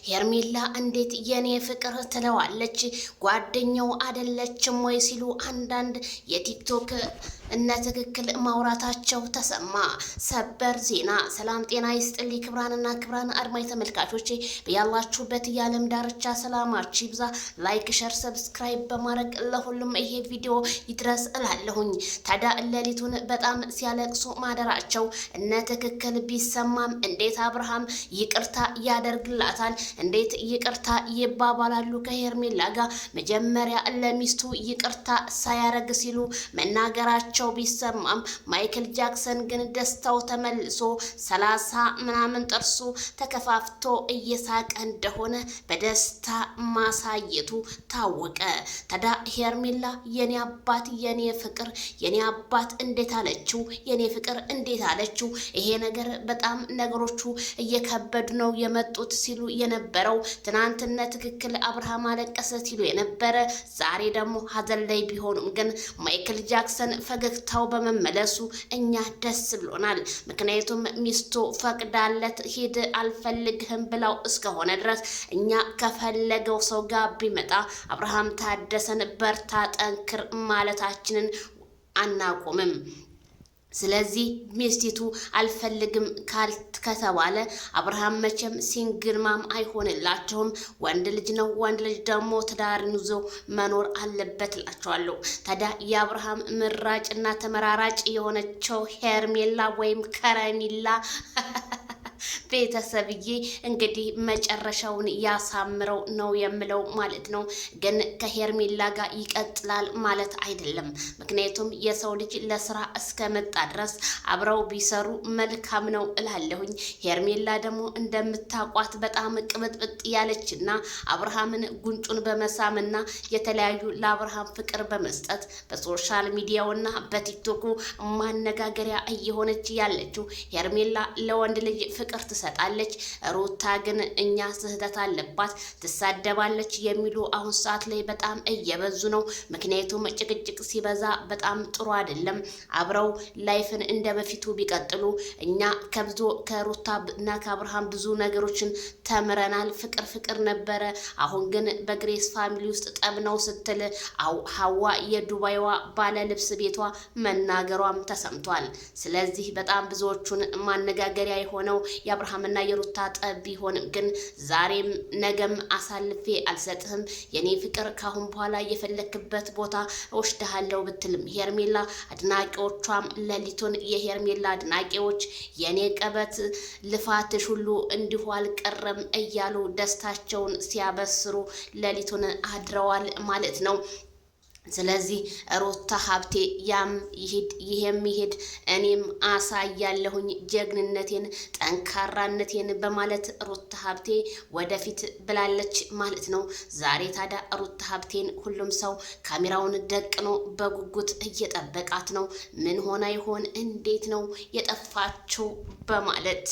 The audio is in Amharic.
ሄርሜላ እንዴት የኔ ፍቅር ትለዋለች? ጓደኛው አይደለችም ወይ ሲሉ አንዳንድ የቲክቶክ እነ ትክክል ማውራታቸው ተሰማ። ሰበር ዜና። ሰላም ጤና ይስጥልኝ ክብራንና ክብራን አድማጭ ተመልካቾቼ በያላችሁበት የዓለም ዳርቻ ሰላማችሁ ይብዛ። ላይክ፣ ሸር፣ ሰብስክራይብ በማድረግ ለሁሉም ይሄ ቪዲዮ ይድረስ እላለሁኝ። ታዲያ ሌሊቱን በጣም ሲያለቅሱ ማደራቸው እነ ትክክል ቢሰማም እንዴት አብርሃም ይቅርታ ያደርግላታል? እንዴት ይቅርታ ይባባላሉ ከሄርሜላ ጋር? መጀመሪያ ለሚስቱ ይቅርታ ሳያረግ ሲሉ መናገራቸው ቢሰማም ማይክል ጃክሰን ግን ደስታው ተመልሶ 30 ምናምን ጥርሱ ተከፋፍቶ እየሳቀ እንደሆነ በደስታ ማሳየቱ ታወቀ። ታዲያ ሄርሜላ የኔ አባት የኔ ፍቅር የኔ አባት እንዴት አለችው? የኔ ፍቅር እንዴት አለችው? ይሄ ነገር በጣም ነገሮቹ እየከበዱ ነው የመጡት ሲሉ የነበረው ትናንትና ትክክል አብርሃም አለቀሰ ሲሉ የነበረ ዛሬ ደግሞ ሀዘን ላይ ቢሆኑም ግን ማይክል ጃክሰን ፈገግታው በመመለሱ እኛ ደስ ብሎናል። ምክንያቱም ሚስቱ ፈቅዳለት ሂድ አልፈልግህም ብላው እስከሆነ ድረስ እኛ ከፈለገው ሰው ጋር ቢመጣ አብርሃም ታደሰን በርታ ጠንክር ማለታችንን አናቆምም። ስለዚህ ሚስቲቱ አልፈልግም ከተባለ አብርሃም መቼም ሲንግል ማም አይሆንላቸውም። ወንድ ልጅ ነው። ወንድ ልጅ ደግሞ ትዳርን ይዞ መኖር አለበት እላቸዋለሁ። ታዲያ የአብርሃም ምራጭና ተመራራጭ የሆነችው ሄርሜላ ወይም ከረሚላ ቤተሰብዬ እንግዲህ መጨረሻውን ያሳምረው ነው የምለው ማለት ነው። ግን ከሄርሜላ ጋር ይቀጥላል ማለት አይደለም። ምክንያቱም የሰው ልጅ ለስራ እስከመጣ ድረስ አብረው ቢሰሩ መልካም ነው እላለሁኝ። ሄርሜላ ደግሞ እንደምታቋት በጣም ቅብጥብጥ ያለችና አብርሃምን ጉንጩን በመሳምና የተለያዩ ለአብርሃም ፍቅር በመስጠት በሶሻል ሚዲያውና በቲክቶኩ ማነጋገሪያ እየሆነች ያለችው ሄርሜላ ለወንድ ልጅ ፍቅር ትሰጣለች። ሩታ ግን እኛ ስህተት አለባት ትሳደባለች የሚሉ አሁን ሰዓት ላይ በጣም እየበዙ ነው። ምክንያቱም ጭቅጭቅ ሲበዛ በጣም ጥሩ አይደለም። አብረው ላይፍን እንደ በፊቱ ቢቀጥሉ እኛ ከሩታ እና ከአብርሃም ብዙ ነገሮችን ተምረናል። ፍቅር ነበረ። አሁን ግን በግሬስ ፋሚሊ ውስጥ ጠብ ነው ስትል ሀዋ የዱባይዋ ባለ ልብስ ቤቷ መናገሯም ተሰምቷል። ስለዚህ በጣም ብዙዎቹን ማነጋገሪያ የሆነው የአብርሃምና የሩታ ጠብ ቢሆንም ግን ዛሬም ነገም አሳልፌ አልሰጥህም የኔ ፍቅር ካሁን በኋላ የፈለክበት ቦታ እወስድሃለሁ ብትልም ሄርሜላ አድናቂዎቿም ሌሊቱን የሄርሜላ አድናቂዎች የኔ ቀበት ልፋትሽ ሁሉ እንዲሁ አልቀረም እያሉ ደስታቸውን ሲያበስሩ ሌሊቱን አድረዋል ማለት ነው። ስለዚህ ሩታ ሀብቴ ያም ይሄድ ይሄም ይሄድ እኔም አሳያለሁኝ ጀግንነቴን ጠንካራነቴን በማለት ሩታ ሀብቴ ወደፊት ብላለች ማለት ነው። ዛሬ ታዲያ ሩታ ሀብቴን ሁሉም ሰው ካሜራውን ደቅኖ በጉጉት እየጠበቃት ነው። ምን ሆና ይሆን? እንዴት ነው የጠፋችው? በማለት